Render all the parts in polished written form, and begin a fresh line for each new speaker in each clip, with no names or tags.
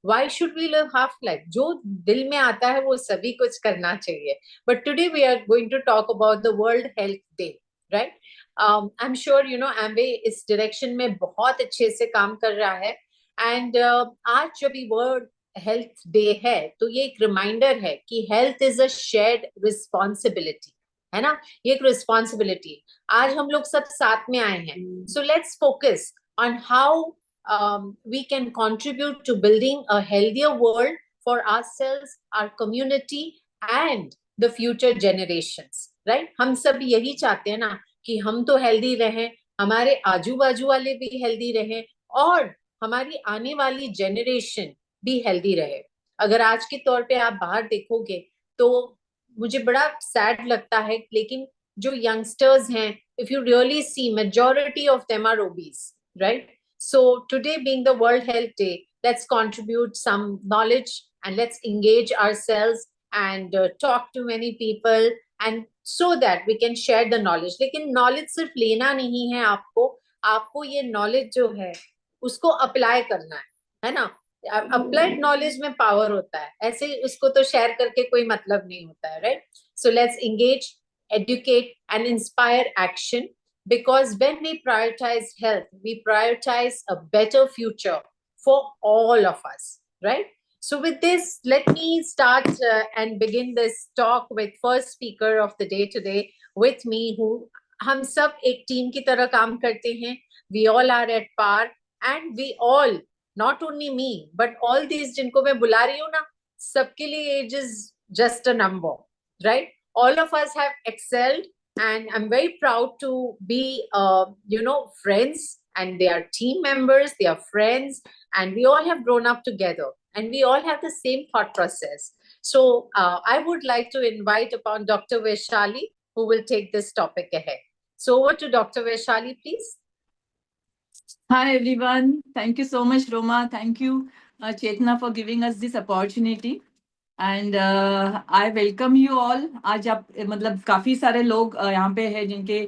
Why should we live half life? जो दिल में आता है वो सभी कुछ करना चाहिए. But today we are going to talk about the World Health Day, right? I'm sure you know Amway इस direction में बहुत अच्छे से काम कर रहा है. And आज जब ये World Health Day है तो ये एक रिमाइंडर है कि health is a shared responsibility, है ना? ये एक responsibility. आज हम लोग सब साथ में आए हैं. So let's focus on how we can contribute to building a healthier world for ourselves, our community, and the future generations. Right? हम सब यही चाहते हैं ना कि हम तो हेल्दी रहें, हमारे आजू बाजू वाले भी हेल्दी रहें और हमारी आने वाली जनरेशन भी हेल्दी रहे. अगर आज के तौर पे आप बाहर देखोगे तो मुझे बड़ा सैड लगता है, लेकिन जो यंगस्टर्स हैं, if you really see, majority of them are obese, right? So today being the World Health Day, let's contribute some knowledge and let's engage ourselves and talk to many people and so that we can share the knowledge. लेकिन knowledge सिर्फ लेना नहीं है, आपको ये knowledge जो है उसको अप्लाई करना है ना? अप्लाइड नॉलेज में पावर होता है, ऐसे उसको तो शेयर करके कोई मतलब नहीं होता है, right? So let's engage, educate and inspire action, because when we prioritize health, we prioritize a better future for all of us, right? So with this, let me start and begin this talk with first speaker of the day today with me, who हम सब एक team की तरह काम करते हैं. We all are at par and we all, not only me but all these जिनको मैं बुला रही हूँ ना, सबके लिए age is just a number, right? All of us have excelled and I'm very proud to be friends, and they are team members, they are friends, and we all have grown up together and we all have the same thought process. So I would like to invite upon Dr. Vaishali, who will take this topic ahead. So over to Dr. Vaishali, please.
Hi everyone, thank you so much Roma, thank you Chetna for giving us this opportunity and I welcome you all. आज आप मतलब काफी सारे लोग यहाँ पे हैं जिनके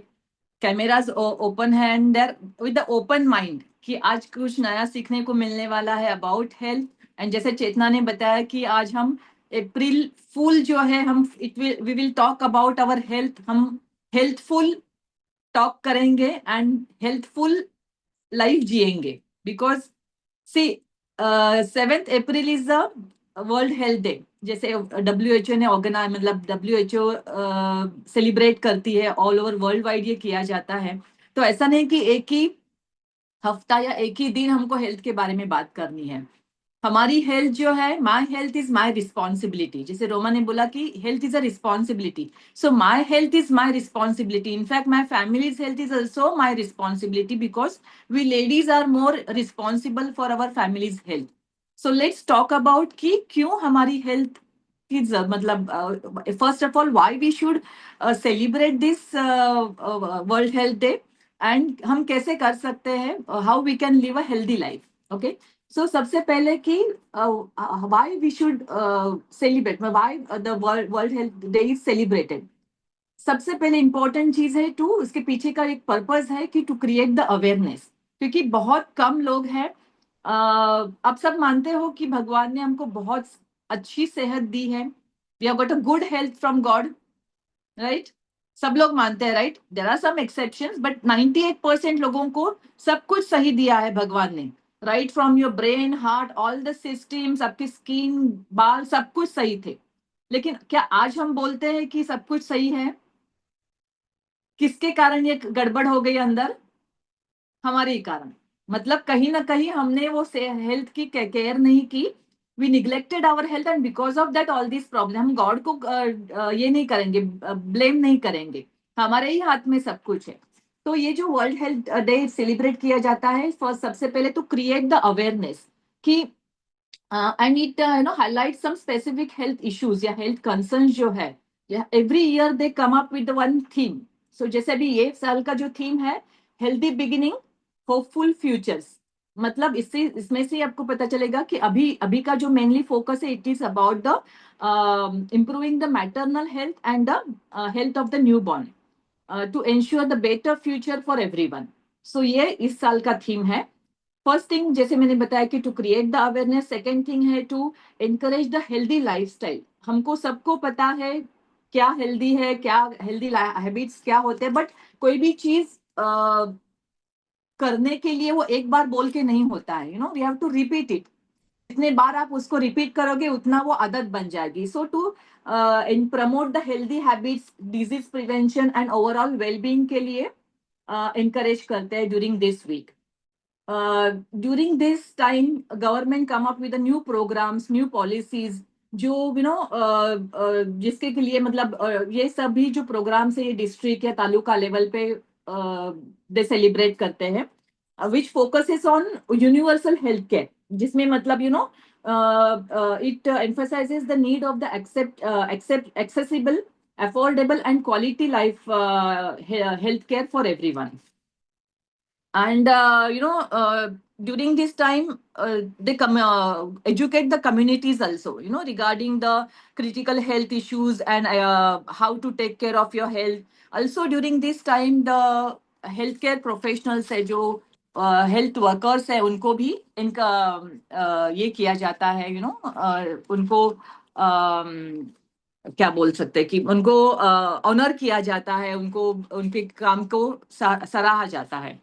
कैमरास ओपन है and there with the open mind कि आज कुछ नया सीखने को मिलने वाला है अबाउट हेल्थ. एंड जैसे चेतना ने बताया कि आज हम अप्रैल फुल जो है हम we will talk about our health. हम हेल्थफुल टॉक करेंगे एंड हेल्थफुल लाइफ जिएंगे because see 7th April is the world health day. जैसे WHO ने ऑर्गेनाइज मतलब WHO सेलिब्रेट करती है ऑल ओवर वर्ल्ड वाइड, ये किया जाता है. तो ऐसा नहीं कि एक ही हफ्ता या एक ही दिन हमको हेल्थ के बारे में बात करनी है. हमारी हेल्थ जो है, my health is my responsibility. जैसे रोमा ने बोला कि health is a responsibility, so my health is my responsibility. In fact my family's health is also my responsibility because we ladies are more responsible for our family's health. So let's talk about कि क्यों हमारी health मतलब first of all why we should celebrate this world health day and हम कैसे कर सकते हैं, how we can live a healthy life. Okay, so सबसे पहले कि why we should celebrate, why the world health day is celebrated. सबसे पहले इंपॉर्टेंट चीज है टू, उसके पीछे का एक पर्पस है कि टू क्रिएट द अवेयरनेस. क्योंकि बहुत कम लोग हैं. आप सब मानते हो कि भगवान ने हमको बहुत अच्छी सेहत दी है. We have got a good health from god, right? सब लोग मानते हैं, right? There are some exceptions but 98% लोगों को सब कुछ सही दिया है भगवान ने. Right from your brain, heart, all the systems, आपकी स्किन, बाल, सब कुछ सही थे. लेकिन क्या आज हम बोलते हैं कि सब कुछ सही है? किसके कारण ये गड़बड़ हो गई अंदर? हमारे ही कारण. मतलब कहीं ना कहीं हमने वो हेल्थ की केयर नहीं की. We neglected our health and because of that all this problem. हम गॉड को ये नहीं करेंगे, ब्लेम नहीं करेंगे. हमारे ही हाथ में सब कुछ है. तो ये जो वर्ल्ड हेल्थ डे सेलिब्रेट किया जाता है, फर्स्ट सबसे पहले तो क्रिएट द अवेयरनेस कि and it highlight some specific health issues या हेल्थ कंसर्न्स जो है. Every year they come up with one theme. So जैसे अभी ये साल का जो थीम है, हेल्दी बिगिनिंग होपफुल फ्यूचर्स. मतलब इसमें से आपको पता चलेगा कि अभी का जो मेनली फोकस है, it is about the improving the maternal health and the health of the newborn to ensure the better future for everyone. So ये इस साल का थीम है. फर्स्ट थिंग जैसे मैंने बताया कि to create the awareness, second thing है to encourage the healthy lifestyle. हमको सबको पता है क्या हेल्दी है, क्या हेल्दी हैबिट्स क्या होते हैं, बट कोई भी चीज करने के लिए वो एक बार बोल के नहीं होता है, we have to repeat it. जितने बार आप उसको रिपीट करोगे उतना वो आदत बन जाएगी। So to in promote the healthy habits, disease prevention and overall wellbeing के लिए encourage करते हैं during this week. During this time government come up with the new programs, new policies, जो जिसके के लिए मतलब ये सभी जो प्रोग्राम्स है ये डिस्ट्रिक्ट या तालुका लेवल पे दे सेलिब्रेट करते हैं, which focuses on universal health care, जिसमें मतलब it emphasizes the need of the accessible, affordable and quality life health care for everyone. And during this time they educate the communities also, regarding the critical health issues and how to take care of your health. Also during this time the healthcare professionals है जो health workers है उनको भी इनका ये किया जाता है, उनको क्या बोल सकते हैं कि उनको ऑनर किया जाता है, उनको उनके काम को सराहा जाता है।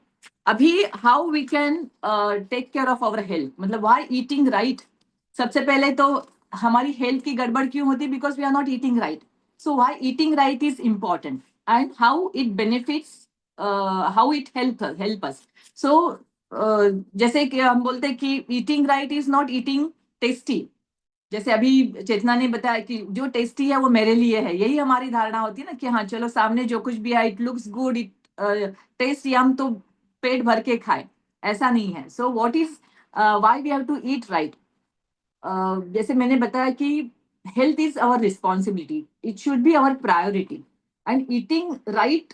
अभी how we can take care of our health, मतलब व्हाई ईटिंग राइट। सबसे पहले तो हमारी हेल्थ की गड़बड़ क्यों होती है, because we are not eating right. So why eating right is important and how it benefits, how it help us. So जैसे कि हम बोलते हैं कि eating right is not eating tasty. जैसे अभी चेतना ने बताया कि जो टेस्टी है वो मेरे लिए है, यही हमारी धारणा होती है ना कि हाँ चलो सामने जो कुछ भी है it looks good, it taste yum, तो पेट भर के खाए, ऐसा नहीं है। So what is why we have to eat right. जैसे मैंने बताया कि health is our responsibility, it should be our priority and eating right,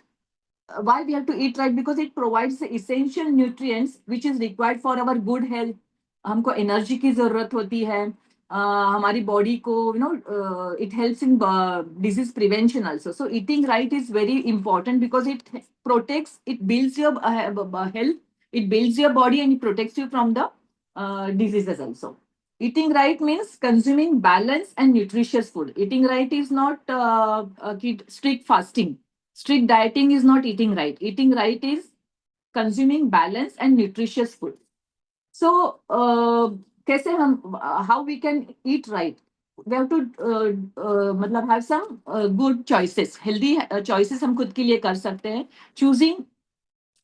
why we have to eat right, because it provides the essential nutrients which is required for our good health. हमको energy की जरूरत होती है, हमारी body को it helps in disease prevention also. So eating right is very important because it protects, it builds your health, it builds your body and it protects you from the diseases also. Eating right means consuming balanced and nutritious food. Eating right is not strict fasting. Strict dieting is not eating right. Eating right is consuming balanced and nutritious food. So, कैसे हम, how we can eat right? We have to मतलब have some good choices, healthy choices हम खुद के लिए कर सकते हैं। Choosing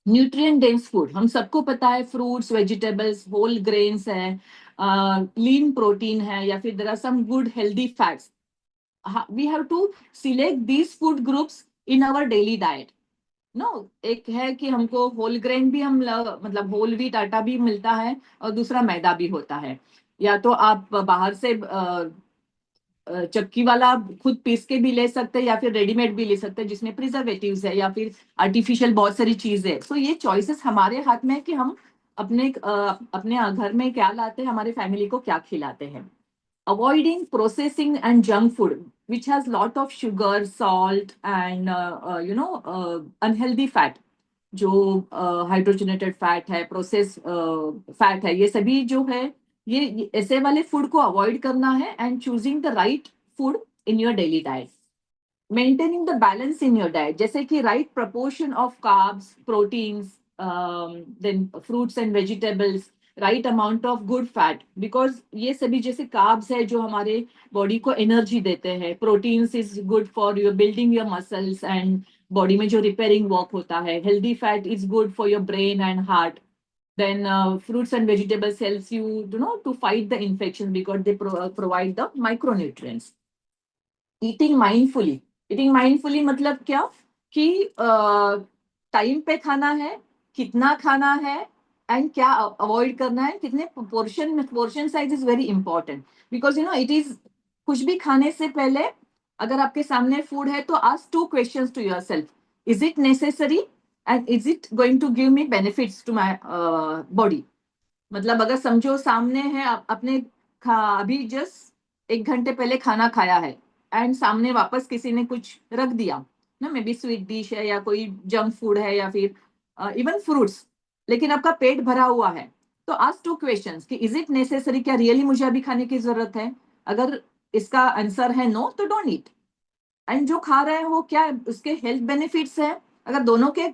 nutrient dense food, हम सबको पता है fruits, vegetables, whole grains है, lean protein है, या फिर there are some good healthy fats. We have to select these food groups in our daily diet. एक है कि हमको होल ग्रेन भी हम मतलब होल व्हीट आटा भी मिलता है और दूसरा मैदा भी होता है, या तो आप बाहर से चक्की वाला खुद पीस के भी ले सकते हैं या फिर रेडीमेड भी ले सकते हैं जिसमें प्रिजर्वेटिव्स है या फिर आर्टिफिशियल बहुत सारी चीजें है। सो ये चॉइसेस हमारे हाथ में है कि हम अपने घर में क्या लाते हैं, हमारे फैमिली को क्या खिलाते हैं। Avoiding processing and junk food, which has lot of sugar, salt, and unhealthy fat. जो हाइड्रोजनेटेड फैट है, प्रोसेस फैट है, ये सभी जो है ये ऐसे वाले फूड को अवॉइड करना है and choosing the right food in your daily diet. Maintaining the balance in your diet, जैसे कि right proportion of carbs, proteins, then fruits and vegetables, right amount of good fat, because ये सभी जैसे carbs है जो हमारे body को energy देते हैं, proteins is good for your building your muscles and body में जो रिपेयरिंग वर्क होता है, healthy fat is good for your brain and heart, then fruits and vegetables helps you, to fight the infection because they provide the micronutrients. Eating mindfully, eating mindfully मतलब क्या कि time पे खाना है, कितना खाना है एंड क्या अवॉइड करना है, कितने portion size is very important because it is, कुछ भी खाने से पहले अगर आपके सामने फूड है तो ask 2 questions to yourself. Is it necessary and is it going to give me benefits to my body? मतलब अगर समझो सामने है अपने अभी जस्ट 1 घंटे पहले खाना खाया है एंड सामने वापस किसी ने कुछ रख दिया ना, मे बी स्वीट डिश है या कोई जंक फूड है या फिर इवन फ्रूट्स, लेकिन आपका पेट भरा हुआ है, तो आस्क 2 क्वेश्चंस कि इज इट नेसेसरी, क्या रियली मुझे अभी खाने की जरूरत है? अगर इसका आंसर है नो तो डोंट ईट। एंड जो खा रहे हो क्या उसके हेल्थ बेनिफिट्स है? अगर दोनों के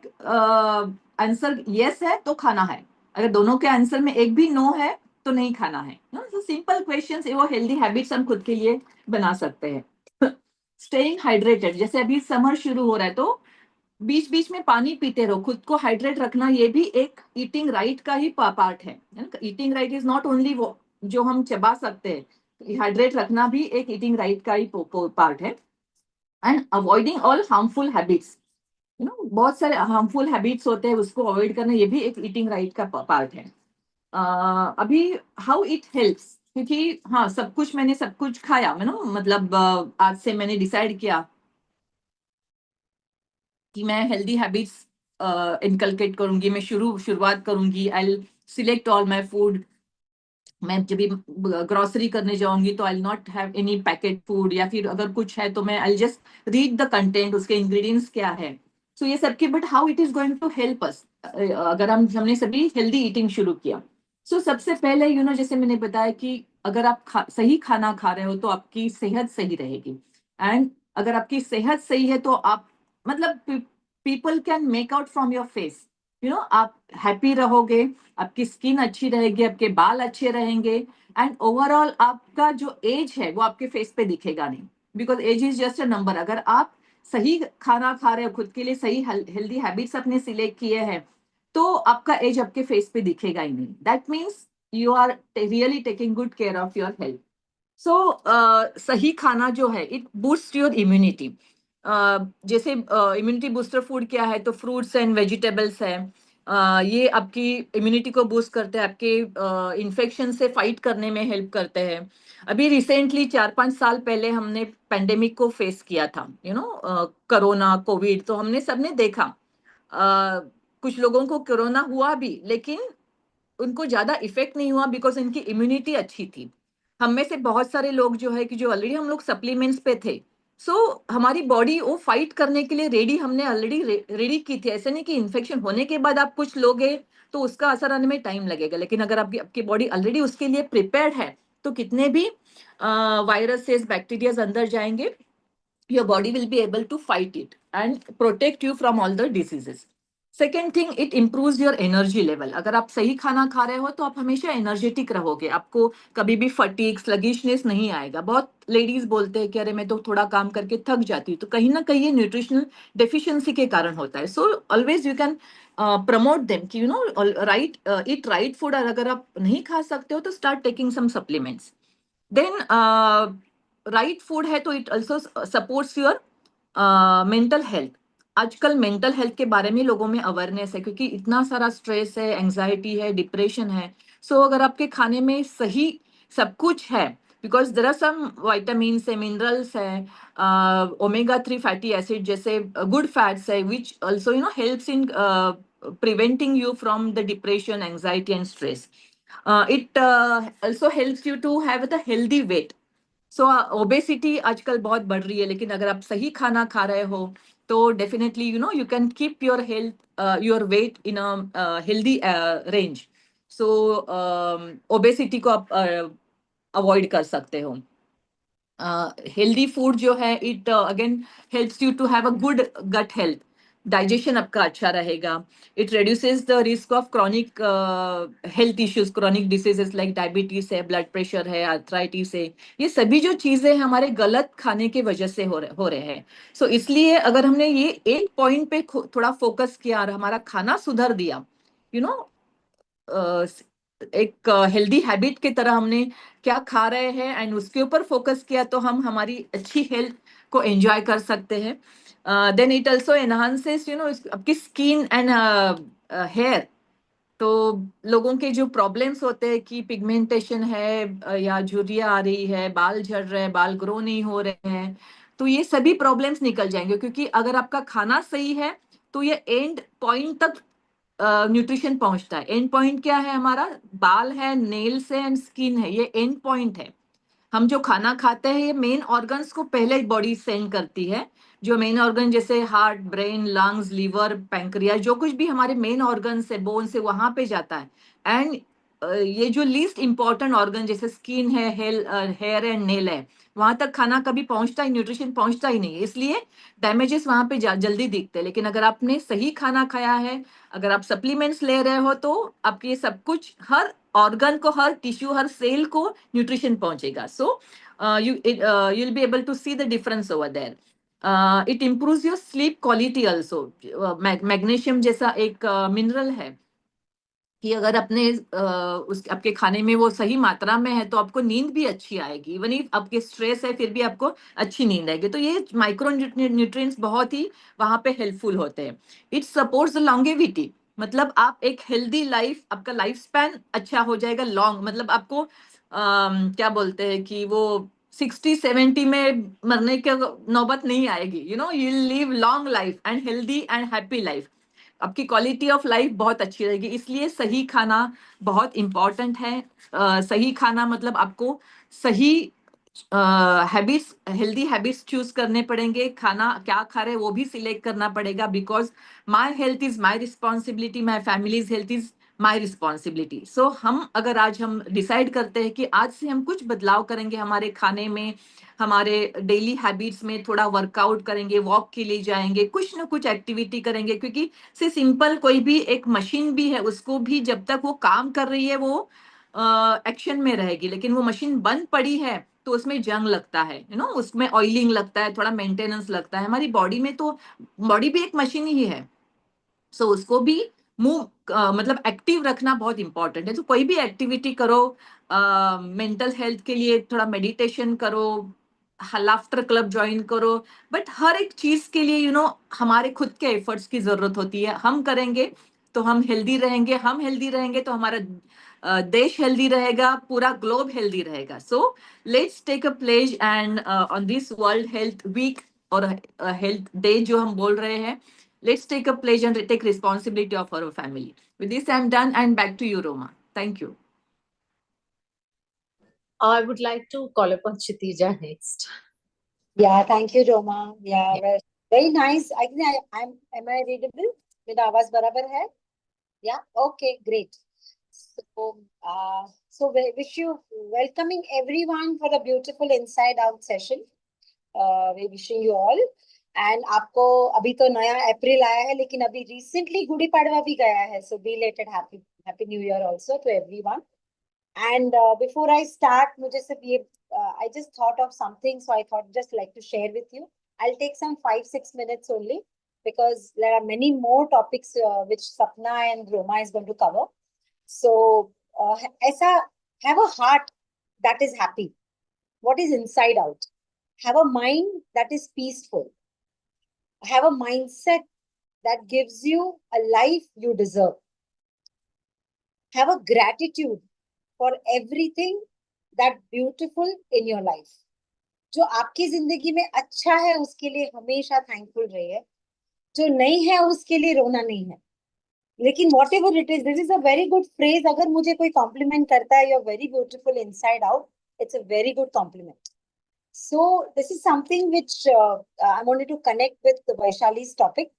आंसर यस है तो खाना है, अगर दोनों के आंसर में एक भी नो है तो नहीं खाना है। सिंपल क्वेश्चंस, वो हेल्दी हैबिट्स हम खुद के लिए बना सकते हैं। स्टेइंग हाइड्रेटेड, जैसे अभी समर शुरू हो रहा है तो बीच बीच में पानी पीते रहो, खुद को हाइड्रेट रखना, ये भी एक ईटिंग राइट का ही पार्ट है। Eating right is not only वो जो हम चबा सकते हैं, हाइड्रेट रखना भी एक ईटिंग राइट का ही पार्ट है। And avoiding all harmful habits, बहुत सारे हार्मफुल हैबिट्स होते हैं, उसको अवॉइड करना ये भी एक ईटिंग राइट का पार्ट है। अभी हाउ इट हेल्प्स, क्योंकि हाँ सब कुछ मैंने सब कुछ खाया, मतलब आज से मैंने डिसाइड किया कि मैं हेल्दी हैबिट्स इनकलकेट करूंगी, मैं शुरुआत करूंगी। I select all my food, मैं जब भी ग्रोसरी करने जाऊंगी तो I not have any packet food, या फिर अगर कुछ है तो मैं I just read the content, उसके इंग्रेडिएंट्स क्या है। सो ये सब के, but how it is going to help us अगर हमने सभी हेल्दी ईटिंग शुरू किया। सो सबसे पहले जैसे मैंने बताया कि अगर आप सही खाना खा रहे हो तो आपकी सेहत सही रहेगी। एंड अगर आपकी सेहत सही है तो आप मतलब people can make out from your face, आप हैप्पी रहोगे, आपकी स्किन अच्छी रहेगी, आपके बाल अच्छे रहेंगे, एंड ओवरऑल आपका जो एज है वो आपके फेस पे दिखेगा नहीं, because age is just a number. अगर आप सही खाना खा रहे हो, खुद के लिए सही हेल्दी हैबिट्स अपने सिलेक्ट किए हैं, तो आपका एज आपके फेस पे दिखेगा ही नहीं। That means you are really taking good care of your health. So सही खाना जो है इट बूस्ट योर इम्यूनिटी। जैसे इम्यूनिटी बूस्टर फूड क्या है, तो फ्रूट्स एंड वेजिटेबल्स है। ये आपकी इम्यूनिटी को बूस्ट करते हैं, आपके इन्फेक्शन से फाइट करने में हेल्प करते हैं। अभी रिसेंटली 4-5 साल पहले हमने पेंडेमिक को फेस किया था, कोरोना कोविड, तो हमने सबने देखा कुछ लोगों को कोरोना हुआ भी, लेकिन उनको ज्यादा इफेक्ट नहीं हुआ बिकॉज इनकी इम्यूनिटी अच्छी थी। हम में से बहुत सारे लोग जो है कि जो ऑलरेडी हम लोग सप्लीमेंट्स पे थे, सो हमारी बॉडी वो फाइट करने के लिए रेडी, हमने ऑलरेडी रेडी की थी। ऐसे नहीं कि इन्फेक्शन होने के बाद आप कुछ लोगे तो उसका असर आने में टाइम लगेगा, लेकिन अगर आपकी आपकी बॉडी ऑलरेडी उसके लिए प्रिपेयर्ड है तो कितने भी वायरसेस बैक्टीरियाज अंदर जाएंगे, your body will be able to fight it and protect you from all the diseases. Second thing, it improves your energy level. अगर आप सही खाना खा रहे हो तो आप हमेशा एनर्जेटिक रहोगे, आपको कभी भी फटीग स्लगिशनेस नहीं आएगा। बहुत लेडीज बोलते हैं कि अरे मैं तो थोड़ा काम करके थक जाती हूँ, तो कहीं ना कहीं ये न्यूट्रिशनल डेफिशिएंसी के कारण होता है। So always you can promote them कि राइट, ईट राइट फूड। और अगर आप नहीं खा सकते हो तो start taking some supplements. Then right food है तो it also supports your mental health. आजकल मेंटल हेल्थ के बारे में लोगों में अवेयरनेस है, क्योंकि इतना सारा स्ट्रेस है, एंजाइटी है, डिप्रेशन है। सो अगर आपके खाने में सही सब कुछ है, because there are some vitamins है, मिनरल्स है, ओमेगा 3 फैटी एसिड जैसे गुड फैट्स है, which also helps in preventing you from the depression, anxiety and stress. It also helps you to have the healthy weight. So obesity आजकल बहुत बढ़ रही है, लेकिन अगर आप सही खाना खा रहे हो तो definitely you can keep your health, your weight in a healthy range. So obesity को आप अवॉइड कर सकते हो। हेल्दी फूड जो है it again helps you to have a good gut health, digestion आपका अच्छा रहेगा। It reduces the risk of chronic health issues, chronic diseases like diabetes है, ब्लड प्रेशर है, आर्थराइटिस है। ये सभी जो चीजें हमारे गलत खाने की वजह से हो रहे हैं। सो इसलिए अगर हमने ये एक पॉइंट पे थोड़ा फोकस किया और हमारा खाना सुधर दिया, यू नो एक हेल्दी हैबिट की तरह हमने क्या खा रहे हैं एंड उसके ऊपर फोकस किया, तो हम हमारी अच्छी हेल्थ को एंजॉय कर सकते हैं। देन इट ऑल्सो एनहांसेस आपकी स्किन एंड हेयर। तो लोगों के जो प्रॉब्लम्स होते हैं कि पिगमेंटेशन है, या झुर्रियाँ आ रही है, बाल झड़ रहे हैं, बाल ग्रो नहीं हो रहे हैं, तो ये सभी प्रॉब्लम्स निकल जाएंगे, क्योंकि अगर आपका खाना सही है तो ये एंड पॉइंट तक न्यूट्रिशन पहुंचता है। एंड पॉइंट क्या है हमारा? बाल है, नेल्स है एंड स्किन है, ये एंड पॉइंट है। हम जो खाना खाते हैं ये मेन ऑर्गन्स को पहले बॉडी सेंड करती है। जो मेन ऑर्गन जैसे heart, brain, lungs, liver, pancreas, जो कुछ भी हमारे मेन ऑर्गन्स है, बोन से वहां पे जाता है। एंड ये जो लीस्ट इंपॉर्टेंट ऑर्गन जैसे स्किन है, हेयर एंड नेल है, वहां तक खाना कभी पहुंचता ही, न्यूट्रिशन पहुंचता ही नहीं है, इसलिए डैमेजेस वहां पे जल्दी दिखते हैं। लेकिन अगर आपने सही खाना खाया है, अगर आप सप्लीमेंट्स ले रहे हो, तो आपके सब कुछ, हर ऑर्गन को, हर टिश्यू, हर सेल को न्यूट्रिशन पहुंचेगा। So you will be able to see the difference over there. It improves your sleep quality also. Magnesium जैसा एक मिनरल है कि अगर अपने उस आपके खाने में वो सही मात्रा में है, तो आपको नींद भी अच्छी आएगी। इवन इफ आपके स्ट्रेस है, फिर भी आपको अच्छी नींद आएगी। तो ये माइक्रो न्यूट्रिएंट्स बहुत ही वहां पे हेल्पफुल होते हैं। इट सपोर्ट्स द लॉन्गेविटी, मतलब आप एक हेल्दी लाइफ, आपका लाइफ स्पैन अच्छा हो जाएगा। लॉन्ग मतलब आपको क्या बोलते हैं कि वो 60-70 में मरने की नौबत नहीं आएगी। You live long life and healthy and happy life. आपकी क्वालिटी ऑफ लाइफ बहुत अच्छी रहेगी। इसलिए सही खाना बहुत इंपॉर्टेंट है। सही खाना मतलब आपको सही हैबिट्स, हेल्दी हैबिट्स चूज करने पड़ेंगे। खाना क्या खा रहे हैं वो भी सिलेक्ट करना पड़ेगा, because my health is my responsibility, my family's health is my responsibility. So अगर आज हम डिसाइड करते हैं कि आज से हम कुछ बदलाव करेंगे हमारे खाने में, हमारे डेली हैबिट्स में, थोड़ा वर्कआउट करेंगे, वॉक के लिए जाएंगे, कुछ ना कुछ एक्टिविटी करेंगे, क्योंकि से सिंपल कोई भी एक मशीन भी है, उसको भी जब तक वो काम कर रही है वो एक्शन में रहेगी। लेकिन वो मशीन बंद पड़ी है तो उसमें जंग लगता है, उसमें ऑयलिंग लगता है, थोड़ा मेंटेनेंस लगता है। हमारी बॉडी में तो, बॉडी भी एक मशीन ही है। सो उसको भी मूव मतलब एक्टिव रखना बहुत इंपॉर्टेंट है। तो कोई भी एक्टिविटी करो, मेंटल हेल्थ के लिए थोड़ा मेडिटेशन करो, लाफ्टर क्लब ज्वाइन करो, बट हर एक चीज के लिए हमारे खुद के एफर्ट्स की जरूरत होती है। हम करेंगे तो हम हेल्दी रहेंगे, हम हेल्दी रहेंगे तो हमारा देश हेल्दी रहेगा, पूरा ग्लोब हेल्दी रहेगा। So let's take a pledge and on this world health week और हेल्थ डे जो हम बोल रहे हैं, let's take a pledge and take responsibility of our family. With this, I'm done, and back to you, Roma. Thank you.
I would like to call upon Kshitija next.
Yeah, thank you, Roma. Yeah,
Yeah.
very nice. I think am I readable? मेरा आवाज बराबर है? Yeah, okay, great. So we wish you welcoming everyone for the beautiful Inside Out session. We wishing you all. And आपको अभी तो नया अप्रैल आया है, लेकिन अभी recently गुड़ी पड़वा भी गया है. So belated happy New Year also to everyone. And before I start, मुझे सिर्फ ये I just thought of something, so I thought just like to share with you. I'll take some 5-6 minutes only, because there are many more topics which Sapna and Roma is going to cover. So, ऐसा, have a heart that is happy. What is inside out? Have a mind that is peaceful. Have a mindset that gives you a life you deserve. Have a gratitude for everything that beautiful in your life. जो आपकी जिंदगी में अच्छा है उसके लिए हमेशा thankful रहिए, जो नहीं है उसके लिए रोना नहीं है। लेकिन whatever it is, this is a very good phrase. अगर मुझे कोई कॉम्प्लीमेंट करता है, you are very beautiful inside out, it's a very good compliment. So this is something which I wanted to connect with Vaishali's topic,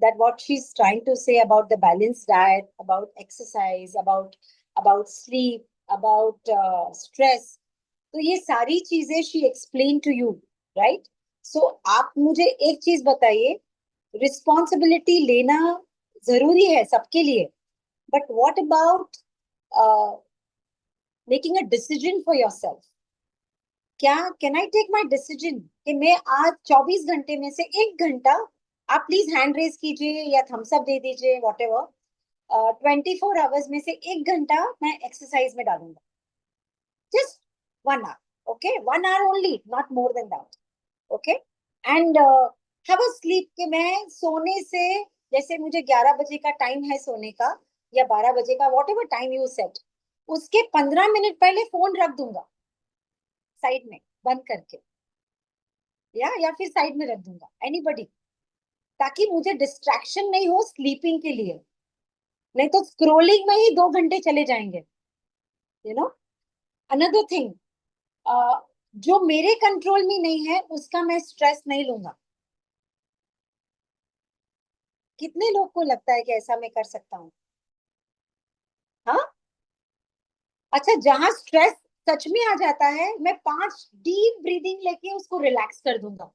that what she's trying to say about the balanced diet, about exercise, about sleep, about stress. तो ये सारी चीजें she explained to you, right? So आप मुझे एक चीज बताइए, responsibility लेना जरूरी है सबके लिए, but what about making a decision for yourself? क्या can I take my decision कि मैं आज 24 घंटे में से 1 घंटा, आप प्लीज हैंड रेज कीजिए या थम्स अप दे दीजिए, वॉट एवर, 24 आवर्स में से 1 घंटा मैं एक्सरसाइज में डालूंगा, just 1 hour, okay, 1 hour only, not more than that, okay. And have a sleep कि मैं सोने से, जैसे मुझे 11 बजे का टाइम है सोने का या 12 बजे का, what ever time you set, उसके 15 मिनट पहले फोन रख दूंगा साइड में बंद करके, या फिर साइड में रख दूंगा, एनीबडी, ताकि मुझे डिस्ट्रैक्शन नहीं हो स्लीपिंग के लिए। नहीं तो स्क्रोलिंग में ही 2 घंटे चले जाएंगे, यू नो। अनदर थिंग, जो मेरे कंट्रोल में नहीं है उसका मैं स्ट्रेस नहीं लूंगा। कितने लोग को लगता है कि ऐसा मैं कर सकता हूँ? हाँ, अच्छा, जहां स्ट्रेस सच में आ जाता है, मैं 5 डीप ब्रीदिंग लेके उसको रिलैक्स कर दूंगा।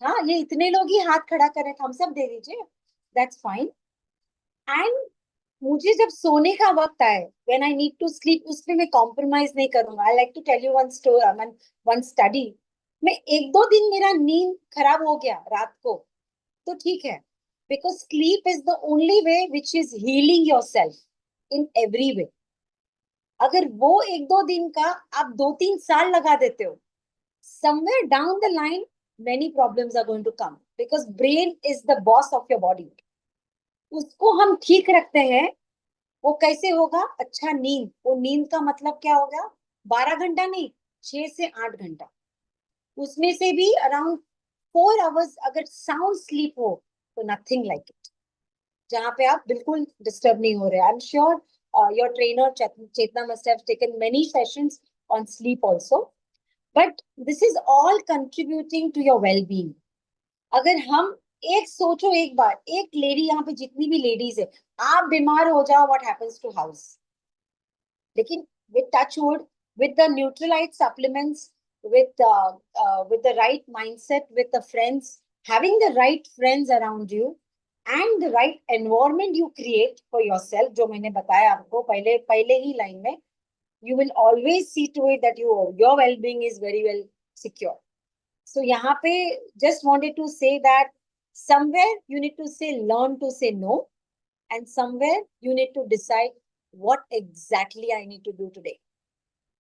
हाँ, ये इतने लोग ही हाथ खड़ा करें, थम्स अप दे दीजिए, दैट्स फाइन। एंड मुझे जब सोने का वक्त आए, when I need to sleep, उसमें मैं कॉम्प्रोमाइज नहीं करूंगा। I like to tell you one story, one study. मैं 1-2 दिन मेरा नींद खराब हो गया रात को, तो ठीक है, because sleep is the only way which is healing your self in every way. अगर वो 1-2 दिन का आप 2-3 साल लगा देते हो, somewhere down the line many problems are going to come, because brain is the boss of your body. उसको हम ठीक रखते हैं, वो कैसे होगा? अच्छा नींद, वो नींद का मतलब क्या होगा? 12 घंटा नहीं, 6 से 8 घंटा। उसमें से भी अराउंड 4 आवर्स अगर साउंड स्लीप हो, तो नथिंग लाइक इट, जहाँ पे आप बिल्कुल डिस्टर्ब नहीं हो रहे। I am sure your trainer Chetna must have taken many sessions on sleep also, but this is all contributing to your well being. अगर हम एक सोचो, एक बार, एक लेडी, यहाँ पे जितनी भी लेडीज है, आप बीमार हो जाओ, व्हाट हैपेंस टू हाउस? लेकिन with touch wood, with the Neutralite supplements, with the right mindset, with the friends, having the right friends around you, and the right environment you create for yourself, जो मैंने बताया आपको पहले पहले ही line में, you will always see to it that your well-being is very well secure. So यहाँ पे just wanted to say that somewhere you need to say, learn to say no, and somewhere you need to decide what exactly I need to do today.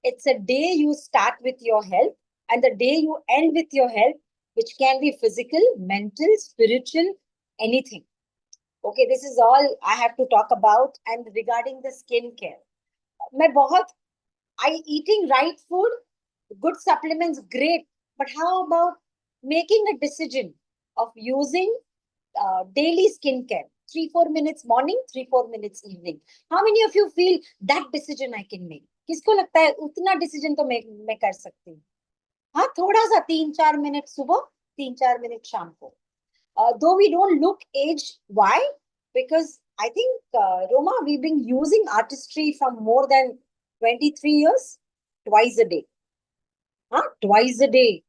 It's a day you start with your health, and the day you end with your health, which can be physical, mental, spiritual, anything. Okay, this is all I have to talk about. And regarding the skincare, मैं बहुत, eating right food, good supplements, great. But how about making a decision of using daily skincare? 3-4 minutes morning, 3-4 minutes evening. How many of you feel that decision I can make? किसको लगता है उतना decision तो मैं कर सकती हूँ? हाँ, थोड़ा सा 3-4 मिनट सुबह, 3-4 मिनट शाम को. Though we don't look aged, why? Because I think, Roma, we've been using artistry from more than 23 years, twice a day. हाँ, twice a day.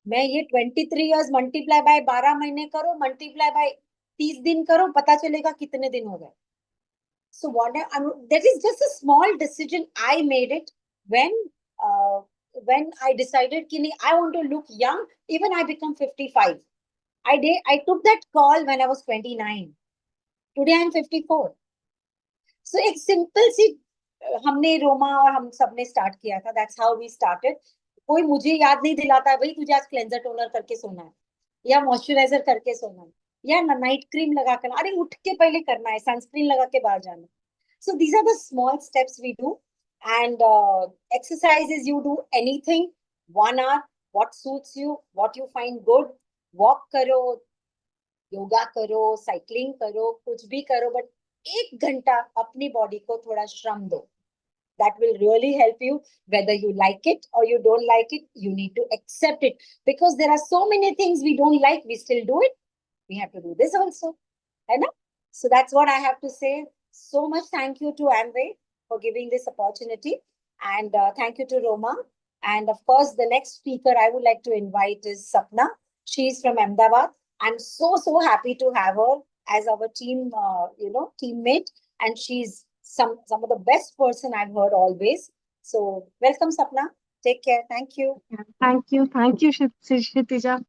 मैं ये 23 years मल्टीप्लाई बाय 12 महीने करो, मल्टीप्लाई बाय 30 दिन करो, पता चलेगा कितने दिन हो गए. So that is just a small decision I made it when I decided कि I want to look young, even I become 55. I took that call when I was 29. Today I'm 54. So एक simple सी हमने रोमा और हम सब ने start किया था. That's how we started. कोई मुझे याद नहीं दिलाता है, भाई तुझे आज क्लेंजर टोनर करके सोना है, या मॉइस्चराइजर करके सोना है, या नाइट क्रीम लगा कर, अरे उठ के पहले करना है, सनस्क्रीन लगा के बाहर जाना. So these are the small steps we do. And exercises, you do anything, 1 hour, what suits you, what you find good. Walk करो, योगा करो, साइकिलिंग करो, कुछ भी करो, बट 1 घंटा अपनी बॉडी को थोड़ा श्रम दो. That will really help you. Whether you like it or you don't like it, you need to accept it, because there are so many things we don't like, we still do it. We have to do this also, है ना? So that's what I have to say. So much thank you to Amway for giving this opportunity, and thank you to Roma. And of course, the next speaker I would like to invite is Sapna. She's from Ahmedabad. I'm so happy to have her as our team, teammate, and she's some of the best person I've heard always. So welcome, Sapna. Take care. Thank you.
Thank you, Kshitija.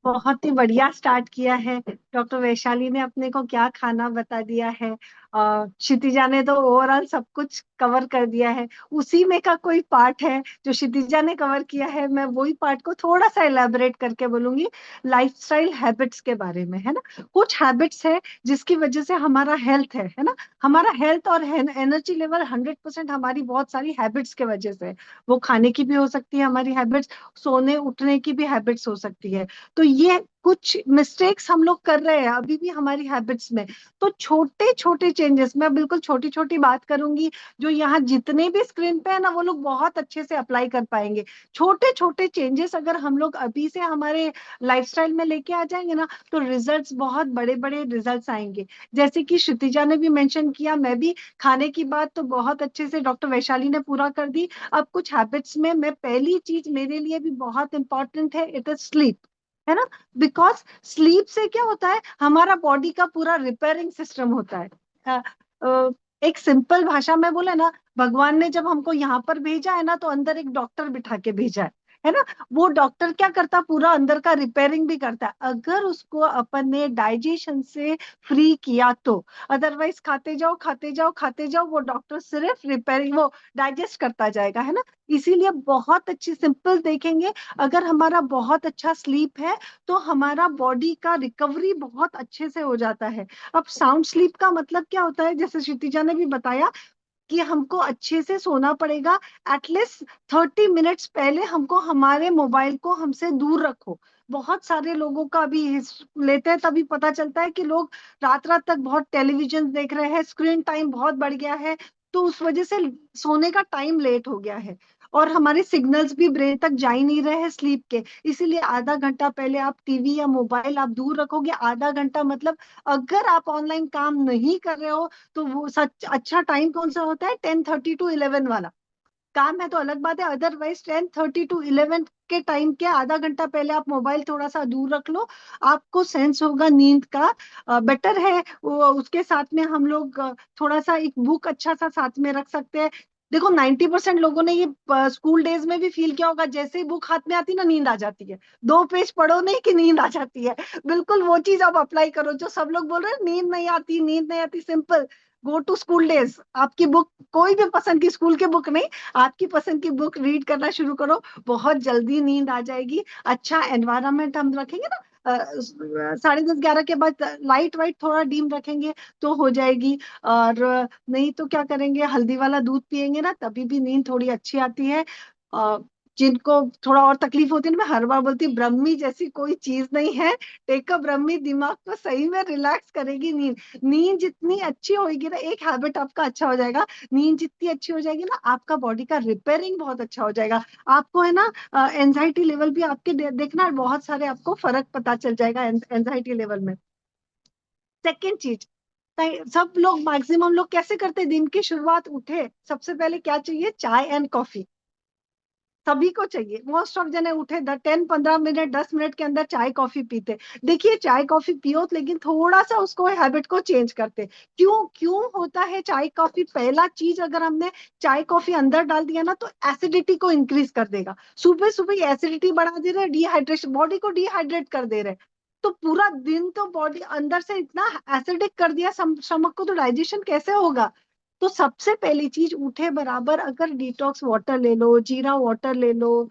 बहुत ही बढ़िया start किया है. Doctor Vaishali ने अपने को क्या खाना बता दिया है, क्षितिजा ने तो ओवरऑल सब कुछ कवर कर दिया है. उसी में का कोई पार्ट है जो क्षितिजा ने कवर किया है, मैं वही पार्ट को थोड़ा सा एलैबोरेट करके बोलूंगी. लाइफस्टाइल हैबिट्स के बारे में, है ना. कुछ हैबिट्स है जिसकी वजह से हमारा हेल्थ है ना. हमारा हेल्थ और एनर्जी लेवल 100% हमारी बहुत सारी हैबिट्स के वजह से. वो खाने की भी हो सकती है हमारी हैबिट्स, सोने उठने की भी हैबिट्स हो सकती है. तो ये कुछ मिस्टेक्स हम लोग कर रहे हैं अभी भी हमारी हैबिट्स में। तो छोटे छोटे चेंजेस, मैं बिल्कुल छोटी छोटी बात करूंगी, जो यहाँ जितने भी स्क्रीन पे है ना वो लोग बहुत अच्छे से अप्लाई कर पाएंगे। छोटे छोटे चेंजेस अगर हम लोग अभी से हमारे लाइफस्टाइल में लेके आ जाएंगे ना, तो रिजल्ट्स, बहुत बड़े बड़े रिजल्ट्स आएंगे। जैसे कि क्षितिजा ने भी मेंशन किया, मैं भी खाने की बात तो बहुत अच्छे से डॉक्टर वैशाली ने पूरा कर दी। अब कुछ हैबिट्स में मैं, पहली चीज मेरे लिए भी बहुत इंपॉर्टेंट है, इट इज स्लीप, है ना। बिकॉज स्लीप से क्या होता है, हमारा बॉडी का पूरा रिपेयरिंग सिस्टम होता है। अ, एक सिंपल भाषा में बोले ना, भगवान ने जब हमको यहाँ पर भेजा है ना, तो अंदर एक डॉक्टर बिठा के भेजा है ना। वो डॉक्टर क्या करता, पूरा अंदर का रिपेयरिंग भी करता है, अगर उसको अपन ने डाइजेशन से फ्री किया तो। अदरवाइज खाते जाओ खाते जाओ खाते जाओ, वो डॉक्टर सिर्फ रिपेयरिंग, वो डाइजेस्ट करता जाएगा, है ना। इसीलिए बहुत अच्छी सिंपल देखेंगे, अगर हमारा बहुत अच्छा स्लीप है तो हमारा बॉडी का रिकवरी बहुत अच्छे से हो जाता है। अब साउंड स्लीप का मतलब क्या होता है, जैसे क्षितिजा ने भी बताया कि हमको अच्छे से सोना पड़ेगा। एटलीस्ट 30 मिनट्स पहले हमको हमारे मोबाइल को हमसे दूर रखो। बहुत सारे लोगों का भी लेते हैं, तभी पता चलता है कि लोग रात रात तक बहुत टेलीविजन देख रहे हैं, स्क्रीन टाइम बहुत बढ़ गया है, तो उस वजह से सोने का टाइम लेट हो गया है, और हमारे सिग्नल्स भी ब्रेन तक जा ही नहीं रहे हैं स्लीप के। इसीलिए आधा घंटा पहले आप टीवी या मोबाइल आप दूर रखोगे, आधा घंटा मतलब, अगर आप ऑनलाइन काम नहीं कर रहे हो तो वो सच अच्छा टाइम कौन सा होता है, 10:30 to 11 वाला। काम है तो अलग बात है, अदरवाइज 10:30 to 11 के टाइम के आधा घंटा पहले आप मोबाइल थोड़ा सा दूर रख लो, आपको सेंस होगा नींद का। बेटर है उसके साथ में हम लोग थोड़ा सा एक बुक अच्छा सा साथ में रख सकते हैं। देखो 90% लोगों ने ये स्कूल डेज में भी फील किया होगा, जैसे ही बुक हाथ में आती ना नींद आ जाती है, 2 पेज पढ़ो नहीं कि नींद आ जाती है। बिल्कुल वो चीज आप अप्लाई करो, जो सब लोग बोल रहे हैं नींद नहीं आती नींद नहीं आती, simple, go to school days, आपकी बुक, कोई भी पसंद की स्कूल की बुक नहीं, आपकी पसंद की बुक रीड करना शुरू करो, बहुत जल्दी नींद आ जाएगी। अच्छा एनवायरनमेंट हम रखेंगे ना, 10:30 11 के बाद लाइट वाइट थोड़ा डीम रखेंगे तो हो जाएगी। और नहीं तो क्या करेंगे, हल्दी वाला दूध पियेंगे ना, तभी भी नींद थोड़ी अच्छी आती है। अ, जिनको थोड़ा और तकलीफ होती है ना, मैं हर बार बोलती हूँ, ब्रह्मी जैसी कोई चीज नहीं है, टेक अ ब्रह्मी, दिमाग को सही में रिलैक्स करेगी नींद। नींद जितनी अच्छी होगी ना, एक हैबिट आपका अच्छा हो जाएगा, नींद जितनी अच्छी हो जाएगी ना, आपका बॉडी का रिपेयरिंग बहुत अच्छा हो जाएगा। आपको है ना एंजाइटी लेवल भी आपके देखना, बहुत सारे आपको फर्क पता चल जाएगा एंजाइटी लेवल में। सेकेंड चीज, सब लोग, मैक्सिमम लोग कैसे करते हैं, दिन की शुरुआत उठे सबसे पहले क्या चाहिए, चाय एंड कॉफी, सभी को चाहिए। मोस्ट ऑफ जने उठे 10 15 मिनट 10 मिनट के अंदर चाय कॉफी पीते। देखिए चाय कॉफी पियो, लेकिन थोड़ा सा उसको हैबिट को चेंज करते। क्यों क्यों होता है चाय कॉफी, पहला चीज, अगर हमने चाय कॉफी अंदर डाल दिया ना, तो एसिडिटी को इंक्रीज कर देगा। सुबह सुबह एसिडिटी बढ़ा दे रहे, डिहाइड्रेशन, बॉडी को डिहाइड्रेट कर दे रहे, तो पूरा दिन तो बॉडी अंदर से इतना एसिडिक कर दिया, स्टमक को, तो डाइजेशन कैसे होगा। तो सबसे पहली चीज, उठे बराबर अगर डिटॉक्स वाटर ले लो, जीरा वाटर ले लो,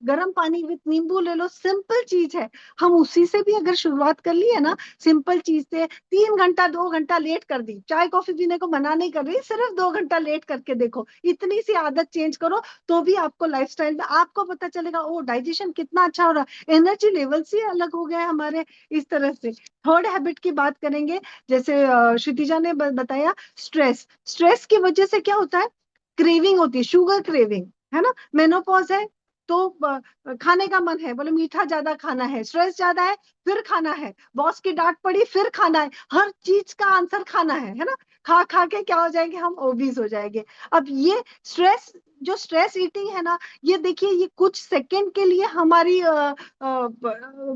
गर्म पानी विद नींबू ले लो, सिंपल चीज है। हम उसी से भी अगर शुरुआत कर ली है ना, सिंपल चीज से, 3 घंटा 2 घंटा लेट कर दी, चाय कॉफी पीने को मना नहीं कर रही, सिर्फ 2 घंटा लेट करके देखो, इतनी सी आदत चेंज करो, तो भी आपको लाइफस्टाइल में आपको पता चलेगा, ओ डाइजेशन कितना अच्छा हो रहा है, एनर्जी लेवल से अलग हो गया है हमारे, इस तरह से। थर्ड हैबिट की बात करेंगे, जैसे क्षितिजा ने बताया, स्ट्रेस, स्ट्रेस की वजह से क्या होता है, क्रेविंग होती है, शुगर क्रेविंग, है ना। मेनोपॉज है तो खाने का मन है, बोले मीठा ज्यादा खाना है, स्ट्रेस ज्यादा है फिर खाना है, बॉस की डांट पड़ी फिर खाना है, हर चीज का आंसर खाना है ना। खा खा के क्या हो जाएंगे हम, ओबीज हो जाएंगे। अब ये स्ट्रेस, जो स्ट्रेस ईटिंग है ना, ये देखिए, ये कुछ सेकंड के लिए हमारी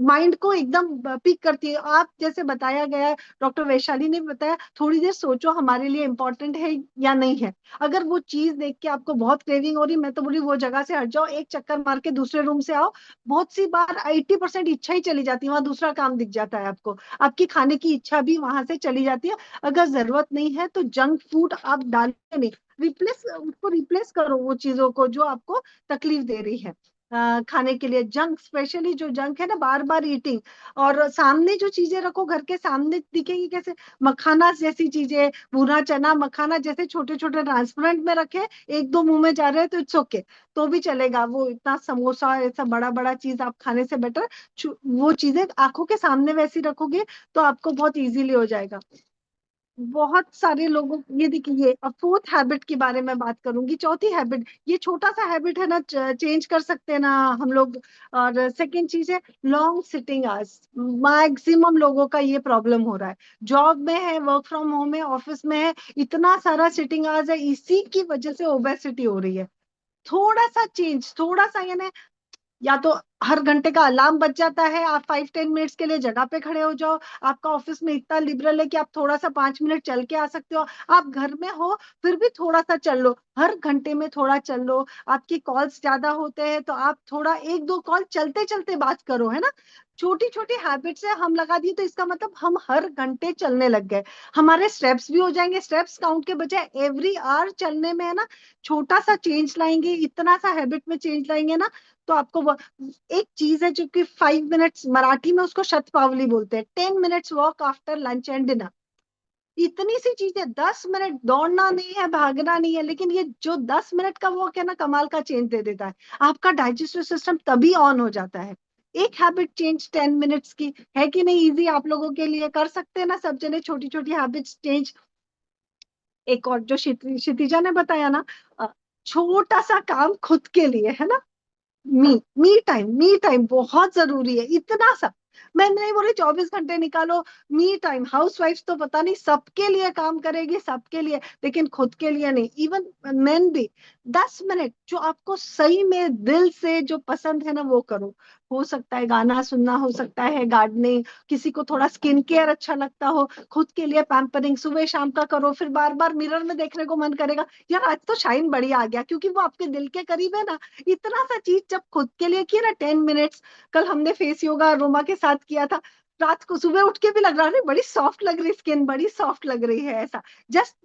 माइंड को एकदम पिक करती है। आप जैसे बताया गया है, डॉक्टर वैशाली ने बताया, थोड़ी देर सोचो हमारे लिए इंपॉर्टेंट है या नहीं है। अगर वो चीज देख के आपको बहुत क्रेविंग हो रही, मैं तो बोली वो जगह से हट जाओ, एक चक्कर मार के दूसरे रूम से आओ। बहुत सी बार 80% इच्छा ही चली जाती है, वहां दूसरा काम दिख जाता है आपको, आपकी खाने की इच्छा भी वहां से चली जाती है। अगर जरूरत नहीं है तो जंक फूड आप डालिए नहीं, रिप्लेस, उसको रिप्लेस करो वो चीजों को जो आपको तकलीफ दे रही है। खाने के लिए। जंक, स्पेशली जो जंक है ना, बार बार ईटिंग, और सामने जो चीजें रखो घर के सामने दिखेगी कैसे, मखाना जैसी चीजें, भुना चना मखाना जैसे छोटे छोटे ट्रांसपेरेंट में रखे, एक दो मुंह में जा रहे हैं तो इट्स ओके, तो भी चलेगा। वो इतना समोसा ऐसा बड़ा बड़ा चीज आप खाने से बेटर वो चीजें आंखों के सामने वैसी रखोगे तो आपको बहुत इजीली हो जाएगा। बहुत सारे लोगों, ये देखिए, अब फोर्थ हैबिट के बारे में बात करूंगी, चौथी हैबिट, ये छोटा सा हैबिट है ना, चेंज कर सकते हैं ना हम लोग। और सेकंड चीज है लॉन्ग सिटिंग आवर्स। मैक्सिमम लोगों का ये प्रॉब्लम हो रहा है, जॉब में है, वर्क फ्रॉम होम है, ऑफिस में है, इतना सारा सिटिंग आवर्स है, इसी की वजह से ओबेसिटी हो रही है। थोड़ा सा चेंज, थोड़ा सा, यानी या तो हर घंटे का अलार्म बज जाता है, आप 5-10 मिनट्स के लिए जगह पे खड़े हो जाओ, आपका ऑफिस में इतना लिबरल है कि आप थोड़ा सा 5 मिनट चल के आ सकते हो, आप घर में हो फिर भी थोड़ा सा चल लो, हर घंटे में थोड़ा चल लो। आपकी कॉल्स ज्यादा होते हैं तो आप थोड़ा एक दो कॉल चलते चलते बात करो, है ना। छोटी छोटी हैबिट्स है, हम लगा दिए तो इसका मतलब हम हर घंटे चलने लग गए, हमारे स्टेप्स भी हो जाएंगे। स्टेप्स काउंट के बजाय एवरी आवर चलने में, है ना, छोटा सा चेंज लाएंगे, इतना सा हैबिट में चेंज लाएंगे ना, तो आपको एक चीज है जो कि 5 मिनट्स, मराठी में उसको शतपावली बोलते हैं, 10 minutes walk after lunch and dinner. इतनी सी चीज है, 10 मिनट दौड़ना नहीं है, भागना नहीं है, लेकिन ये जो 10 मिनट का वॉक है ना, कमाल का चेंज दे देता है। आपका डाइजेस्टिव सिस्टम तभी ऑन हो जाता है। एक हैबिट चेंज 10 मिनट्स की है कि नहीं, इजी आप लोगों के लिए, कर सकते हैं ना सब जने छोटी छोटी हैबिट्स चेंज। एक और जो क्षितिजा ने बताया ना, छोटा सा काम खुद के लिए, है ना, मी टाइम बहुत जरूरी है, इतना सा। मैं नहीं बोल रही 24 घंटे निकालो, मी टाइम। हाउस वाइफ तो पता नहीं सबके लिए काम करेगी, सबके लिए, लेकिन खुद के लिए नहीं। इवन मेन भी 10 मिनट जो आपको सही में दिल से जो पसंद है ना वो करो। हो सकता है गाना सुनना, हो सकता है गार्डनिंग, किसी को थोड़ा स्किन केयर अच्छा लगता हो, खुद के लिए पैम्परिंग सुबह शाम का करो, फिर बार बार मिरर में देखने को मन करेगा, यार आज तो शाइन बढ़िया आ गया, क्योंकि वो आपके दिल के करीब है ना। इतना सा चीज जब खुद के लिए किया ना, 10 मिनट्स, कल हमने फेस योगा रोमा के साथ किया था, रात को सुबह उठ के भी लग रहा है बड़ी सॉफ्ट लग रही, स्किन बड़ी सॉफ्ट लग रही है, ऐसा जस्ट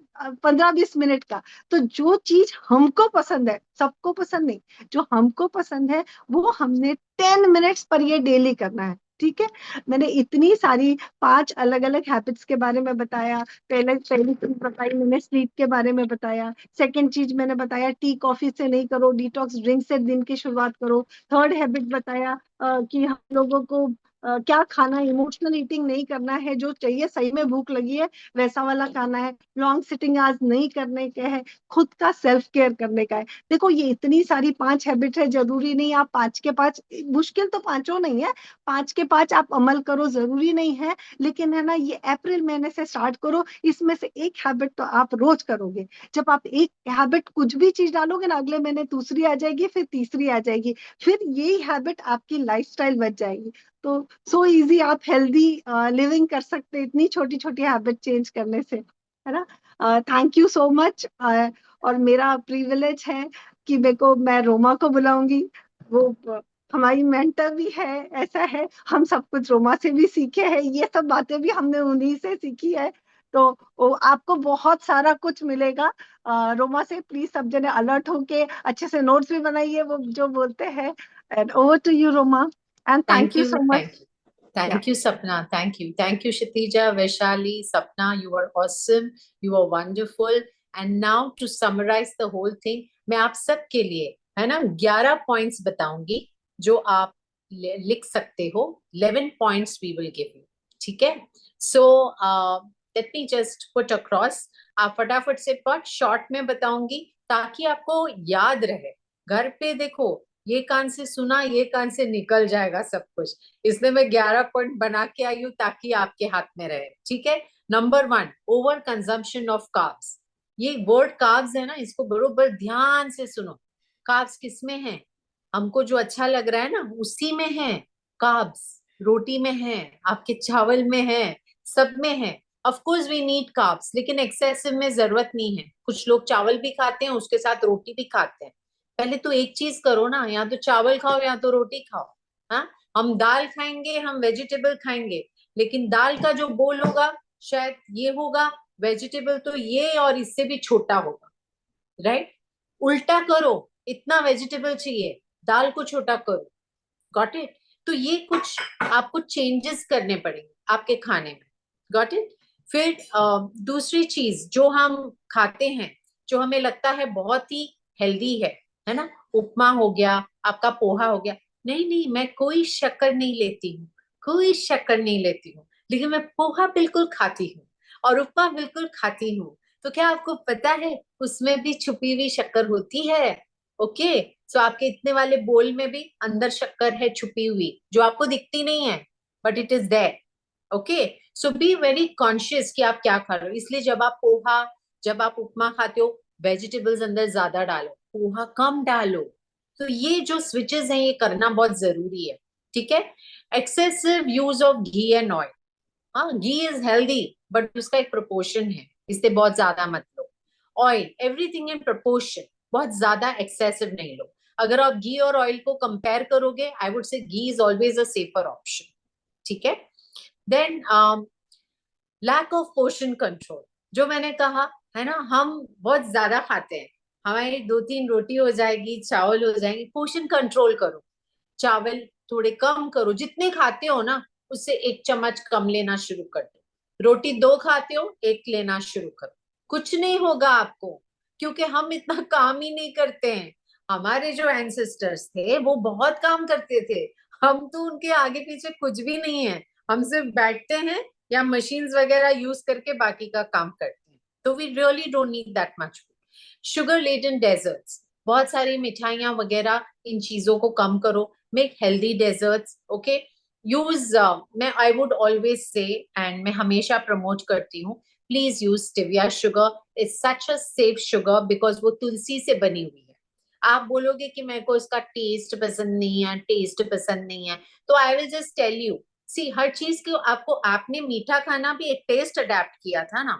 15-20 मिनट का। तो जो चीज हमको पसंद है, सबको पसंद नहीं, जो हमको पसंद है वो हमने 10 मिनट्स पर ये डेली करना है, ठीक है। मैंने इतनी सारी 5 अलग अलग हैबिट्स के बारे में बताया। पहली चीज बताई मैंने, स्लीप के बारे में बताया। सेकंड चीज मैंने बताया, टी कॉफी से नहीं करो, डिटॉक्स ड्रिंक से दिन की शुरुआत करो। थर्ड हैबिट बताया कि हम लोगों को क्या खाना, इमोशनल ईटिंग नहीं करना है, जो चाहिए सही में भूख लगी है वैसा वाला खाना है। लॉन्ग सिटिंग आज नहीं करने के है, खुद का सेल्फ केयर करने का है। देखो ये इतनी सारी 5 हैबिट है, जरूरी नहीं आप 5 के 5, मुश्किल तो पांचों नहीं है, 5 के 5 आप अमल करो, जरूरी नहीं है। लेकिन है ना, ये अप्रैल महीने से स्टार्ट करो, इसमें से एक हैबिट तो आप रोज करोगे। जब आप एक हैबिट कुछ भी चीज डालोगे ना, अगले महीने दूसरी आ जाएगी, फिर तीसरी आ जाएगी, फिर यही हैबिट आपकी लाइफस्टाइल बन जाएगी। तो सो इजी आप हेल्दी लिविंग कर सकते हैं इतनी छोटी छोटी हैबिट चेंज करने से, है ना। Thank you so much. और मेरा प्रिविलेज है कि मैं रोमा को बुलाऊंगी, वो हमारी मेंटर भी है, ऐसा है, हम सब कुछ रोमा से भी सीखे हैं, ये सब बातें भी हमने उन्हीं से सीखी है। तो आपको बहुत सारा कुछ मिलेगा रोमा से। प्लीज सब जने अलर्ट होके अच्छे से नोट्स भी बनाइए वो जो बोलते हैं। And over to you Roma, and thank
Thank
you
you,
so much.
thank you. Thank you, Sapna. Thank you, Kshitija, Vaishali, Sapna. You are awesome. You are wonderful. And now to summarize the whole thing, मैं आप सब के लिए है ना 11 points बताऊंगी जो आप लिख सकते हो। 11 points we will give you, ठीक है। So let me just put across. आप फटाफट से बहुत शॉर्ट में बताऊंगी ताकि आपको याद रहे। घर पे देखो, ये कान से सुना, ये कान से निकल जाएगा सब कुछ, इसलिए मैं 11 पॉइंट बना के आई हूँ ताकि आपके हाथ में रहे, ठीक है। Number 1, over consumption of carbs. ये वर्ड कार्ब्स है ना, इसको बरोबर ध्यान से सुनो। कार्ब्स किसमें है? हमको जो अच्छा लग रहा है ना उसी में है कार्ब्स। रोटी में है, आपके चावल में है, सब में है। Of course we need carbs, लेकिन एक्सेसिव में जरूरत नहीं है। कुछ लोग चावल भी खाते हैं, उसके साथ रोटी भी खाते हैं। पहले तो एक चीज करो ना, या तो चावल खाओ या तो रोटी खाओ। हाँ, हम दाल खाएंगे, हम वेजिटेबल खाएंगे, लेकिन दाल का जो बोल होगा शायद ये होगा, वेजिटेबल तो ये और इससे भी छोटा होगा, राइट। उल्टा करो, इतना वेजिटेबल चाहिए, दाल को छोटा करो, गॉट इट। तो ये कुछ आपको चेंजेस करने पड़ेंगे आपके खाने में, गॉट इट। फिर दूसरी चीज जो हम खाते हैं, जो हमें लगता है बहुत ही हेल्दी है ना, उपमा हो गया, आपका पोहा हो गया, नहीं नहीं, मैं कोई शक्कर नहीं लेती हूँ, कोई शक्कर नहीं लेती हूँ, लेकिन मैं पोहा बिल्कुल खाती हूँ और उपमा बिल्कुल खाती हूँ। तो क्या आपको पता है उसमें भी छुपी हुई शक्कर होती है? ओके, सो आपके इतने वाले बोल में भी अंदर शक्कर है छुपी हुई, जो आपको दिखती नहीं है, but it is there. Okay, so be very conscious कि आप क्या खा रहे हो। इसलिए जब आप पोहा, जब आप उपमा खाते हो, वेजिटेबल्स अंदर ज्यादा डालो, पोहा कम डालो। तो ये जो स्विचेस हैं ये करना बहुत जरूरी है, ठीक है। Excessive use of ghee and oil, हाँ घी इज हेल्दी बट उसका एक प्रोपोर्शन है, इससे बहुत ज्यादा मत लो। ऑयल, एवरीथिंग इन प्रोपोर्शन, बहुत ज्यादा एक्सेसिव नहीं लो। अगर आप घी और ऑयल को कंपेयर करोगे, I would say ghee is always a safer option, ठीक है। Then lack of portion control, जो मैंने कहा है ना, हम बहुत ज्यादा खाते हैं, हमारी 2-3 रोटी हो जाएगी, चावल हो जाएंगे, पोर्शन कंट्रोल करो, चावल थोड़े कम करो, जितने खाते हो ना उससे 1 चम्मच कम लेना शुरू कर दो। रोटी 2 खाते हो, 1 लेना शुरू करो, कुछ नहीं होगा आपको, क्योंकि हम इतना काम ही नहीं करते हैं। हमारे जो एंसेस्टर्स थे वो बहुत काम करते थे, हम तो उनके आगे पीछे कुछ भी नहीं है, हम सिर्फ बैठते हैं या मशीन्स वगैरह यूज करके बाकी का काम करते हैं। तो we really don't need that much. Sugar laden desserts, बहुत सारी मिठाइयां वगैरह, इन चीजों को कम करो, make healthy desserts, okay. Use, मैं I would always say, and मैं हमेशा प्रमोट करती हूँ, please use stevia sugar, it's such a safe sugar because वो तुलसी से बनी हुई है। आप बोलोगे कि मेरे को इसका टेस्ट पसंद नहीं है, टेस्ट पसंद नहीं है, तो I will just tell you, see हर चीज को आपको, आपने मीठा खाना भी एक टेस्ट अडेप्ट किया था ना,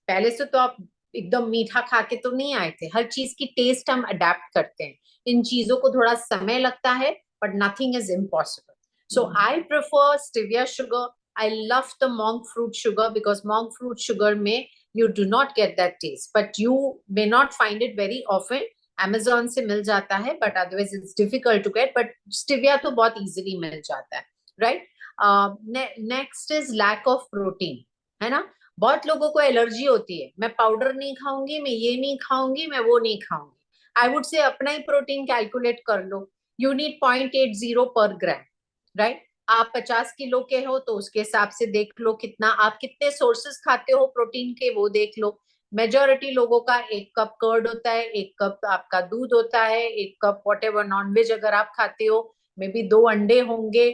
पहले से तो आप एकदम मीठा खा के तो नहीं आए थे, हर चीज की टेस्ट हम अडेप्ट करते हैं, इन चीजों को थोड़ा समय लगता है, but nothing is impossible. So I prefer stevia sugar, I love the monk fruit sugar because monk fruit sugar में you do not get that taste, but you may not find it very often, Amazon से मिल जाता है, but otherwise it's difficult to get, but stevia तो बहुत easily मिल जाता है, right? Next is lack of protein, है ना। बहुत लोगों को एलर्जी होती है, मैं पाउडर नहीं खाऊंगी, मैं ये नहीं खाऊंगी, मैं वो नहीं खाऊंगी। आई वुड से अपना ही प्रोटीन कैलकुलेट कर लो, यू नीड 0.80 पर ग्राम, राइट। आप 50 किलो के हो तो उसके हिसाब से देख लो कितना, आप कितने सोर्सेस खाते हो प्रोटीन के वो देख लो। मेजोरिटी लोगों का 1 कप कर्ड होता है, 1 कप आपका दूध होता है, 1 कप वॉट एवर नॉनवेज अगर आप खाते हो, मे बी 2 अंडे होंगे,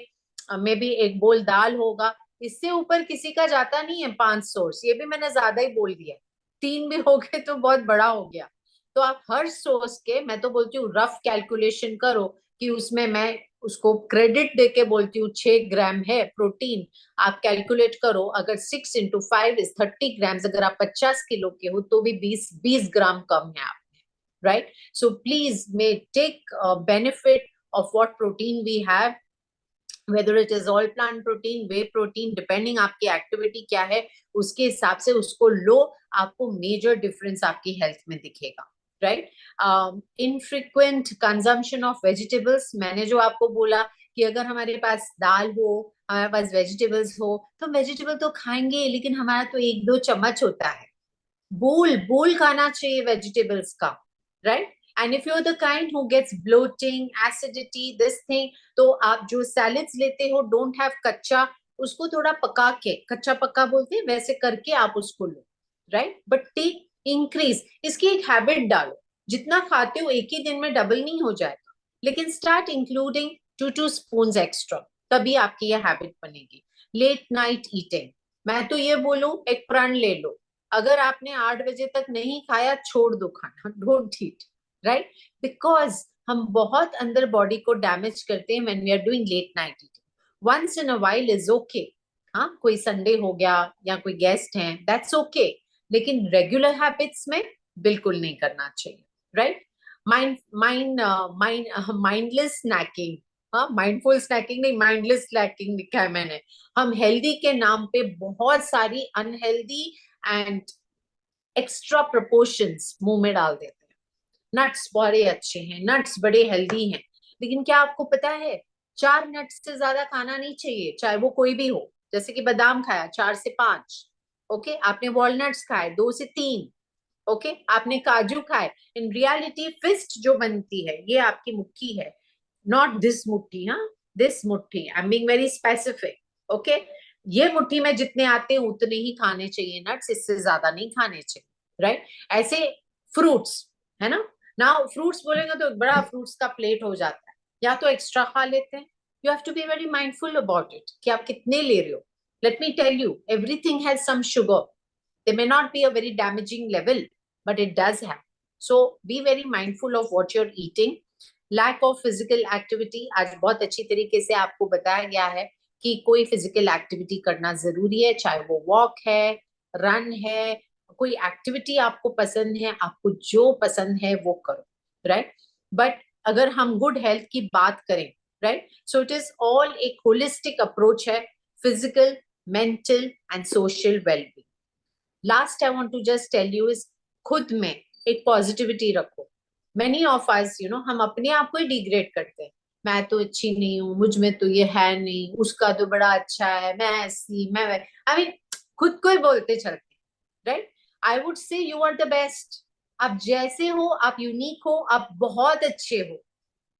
मे बी 1 बोल दाल होगा, इससे ऊपर किसी का जाता नहीं है 5 सोर्स, ये भी मैंने ज्यादा ही बोल दिया, 3 भी हो गए तो बहुत बड़ा हो गया। तो आप हर सोर्स के, मैं तो बोलती हूँ रफ कैलकुलेशन करो कि उसमें, मैं उसको क्रेडिट देके बोलती हूँ 6 ग्राम है प्रोटीन, आप कैलकुलेट करो, अगर 6 into 5 is 30 ग्राम, अगर आप 50 किलो के हो तो भी 20 ग्राम कम है आप में, right. So please may take benefit of what protein we have, whether it is all plant protein, whey protein, depending आपकी एक्टिविटी क्या है उसके हिसाब से उसको लो, आपको मेजर डिफरेंस आपकी हेल्थ में दिखेगा, right. Infrequent consumption of vegetables, मैंने जो आपको बोला कि अगर हमारे पास दाल हो, हमारे पास वेजिटेबल्स हो, तो वेजिटेबल तो खाएंगे, लेकिन हमारा तो 1-2 चम्मच होता है, बोल बोल खाना चाहिए वेजिटेबल्स का, right. And if you are the kind who gets bloating, acidity, this thing, तो आप जो सैलेड्स लेते हो, डोंट हैव कच्चा, उसको थोड़ा पका के, कच्चा पक्का बोलते हैं वैसे करके आप उसको लो, राइट। बट टेक इंक्रीज, इसकी एक हैबिट डालो, जितना खाते हो एक ही दिन में डबल नहीं हो जाएगा, लेकिन स्टार्ट इंक्लूडिंग 2 स्पून एक्स्ट्रा, तभी आपकी ये हैबिट बनेगी। लेट नाइट ईटिंग, मैं तो ये बोलूं एक प्रण ले लो, अगर आपने 8 बजे तक नहीं खाया, छोड़ दो खाना, डोंट ईट, राइट, बिकॉज हम बहुत अंदर बॉडी को डैमेज करते हैं when we are doing late night eating. Once in a while is okay, हाँ कोई संडे हो गया या कोई गेस्ट है, दैट्स ओके, लेकिन रेगुलर हैबिट्स में बिल्कुल नहीं करना चाहिए, राइट। माइंडलेस स्नैकिंग, हाँ माइंडफुल स्नैकिंग नहीं, माइंडलेस स्नैकिंग लिखा है मैंने। हम हेल्दी के नाम पे बहुत सारी अनहेल्दी एंड एक्स्ट्रा प्रोपोर्शंस मुंह में डाल देते हैं। नट्स बड़े अच्छे हैं, नट्स बड़े हेल्दी हैं, लेकिन क्या आपको पता है 4 नट्स से ज्यादा खाना नहीं चाहिए, चाहे वो कोई भी हो। जैसे कि बादाम खाया 4 से 5, ओके, आपने वॉलनट्स खाए 2 से 3, ओके, आपने काजू खाए। इन रियलिटी फिस्ट जो बनती है ये आपकी मुट्ठी है, नॉट दिस मुट्ठी, हाँ, दिस मुट्ठी, I am being very specific, okay. ये मुट्ठी में जितने आते हैं उतने ही खाने चाहिए नट्स, इससे ज्यादा नहीं खाने चाहिए, राइट। ऐसे फ्रूट्स, है ना, ना फ्रूट्स बोलेंगे तो बड़ा फ्रूट्स का प्लेट हो जाता है, या तो एक्स्ट्रा खा लेते हैं। You have to be very mindful about it कि आप कितने ले रहे हो। Let me tell you, everything has some sugar, they may not be a very damaging level, but it does have. So be very mindful of what you're eating. Lack of physical activity, आज बहुत अच्छी तरीके से आपको बताया गया है कि कोई फिजिकल एक्टिविटी करना जरूरी है, चाहे वो वॉक है, रन है, कोई एक्टिविटी आपको पसंद है, आपको जो पसंद है वो करो, राइट। बट अगर हम गुड हेल्थ की बात करें, right, so it is all एक होलिस्टिक अप्रोच है, physical, mental and social wellbeing. Last I want to just tell you is खुद में एक पॉजिटिविटी रखो। Many of us, you know, हम अपने आप को ही डिग्रेड करते हैं, मैं तो अच्छी नहीं हूँ, मुझ में तो ये है नहीं, उसका तो बड़ा अच्छा है, मैं ऐसी, मैं आई मीन खुद को ही बोलते चलते, right. I would say you are the best. आप जैसे हो, आप यूनिक हो, आप बहुत अच्छे हो।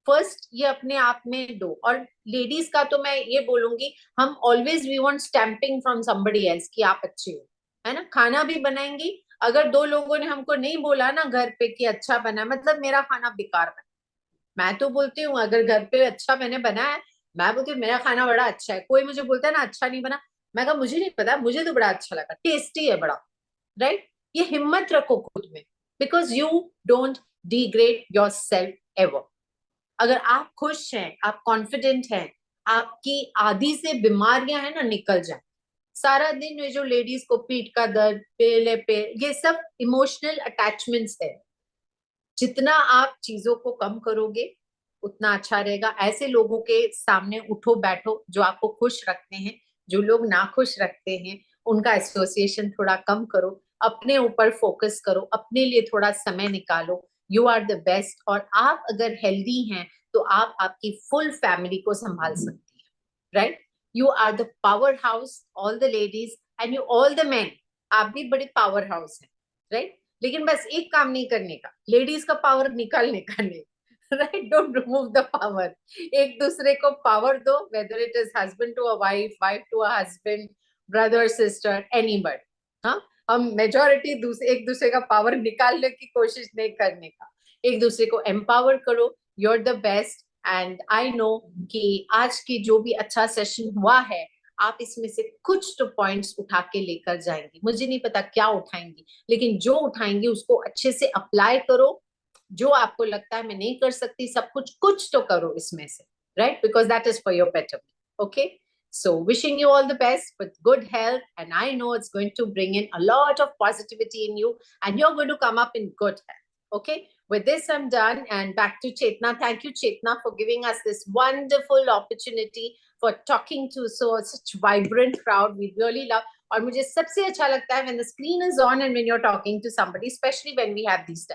फर्स्ट ये अपने आप में दो। और लेडीज का तो मैं ये बोलूंगी, हम always we want stamping from somebody else कि आप अच्छे हो, है ना। खाना भी बनाएंगी, अगर 2 लोगों ने हमको नहीं बोला ना घर पे कि अच्छा बना, मतलब मेरा खाना बेकार बना। मैं तो बोलती हूँ अगर घर पे अच्छा मैंने बनाया, मैं बोलती हूँ मेरा खाना बड़ा अच्छा है। कोई मुझे बोलता है ना अच्छा नहीं बना, मैं कहा मुझे नहीं पता, मुझे तो बड़ा अच्छा लगा, टेस्टी है बड़ा, राइट। ये हिम्मत रखो खुद में, because you don't degrade your self ever. अगर आप खुश हैं, आप कॉन्फिडेंट हैं, आपकी आधी से बीमारियां हैं ना निकल जाए। सारा दिन ये जो लेडीज को पीठ का दर्द, पेले पे, ये सब इमोशनल अटैचमेंट्स है। जितना आप चीजों को कम करोगे उतना अच्छा रहेगा। ऐसे लोगों के सामने उठो बैठो जो आपको खुश रखते हैं, जो लोग ना खुश रखते हैं उनका एसोसिएशन थोड़ा कम करो, अपने ऊपर फोकस करो, अपने लिए थोड़ा समय निकालो। You are the best. और आप अगर हेल्दी हैं तो आप आपकी फुल फैमिली को संभाल सकती हैं, right. You are the power house, all the ladies and you all the man, आप भी बड़े पावर हाउस हैं, राइट। लेकिन बस एक काम नहीं करने का, लेडीज का पावर निकालने का नहीं, right. Don't remove the power, एक दूसरे को पावर दो, whether it is husband to a wife, wife to a husband, brother sister, anybody. हाँ, हम मेजोरिटी एक दूसरे का पावर निकालने की कोशिश नहीं करने का, एक दूसरे को एम्पावर करो। You are the best. And I know कि आज की जो भी अच्छा सेशन हुआ है, आप इसमें से कुछ तो पॉइंट्स उठा के लेकर जाएंगी। मुझे नहीं पता क्या उठाएंगी, लेकिन जो उठाएंगी उसको अच्छे से अप्लाई करो। जो आपको लगता है मैं नहीं कर सकती, सब कुछ तो करो इसमें से, right, because that is for your betterment. Okay, so wishing you all the best with good health, and I know it's going to bring in a lot of positivity in you and you're going to come up in good health. Okay, with this I'm done and back to Chetna. Thank you, Chetna, for giving us this wonderful opportunity for talking to such vibrant crowd. We really love. और मुझे सबसे अच्छा लगता है when the screen is on and when you're talking to somebody, especially when we have these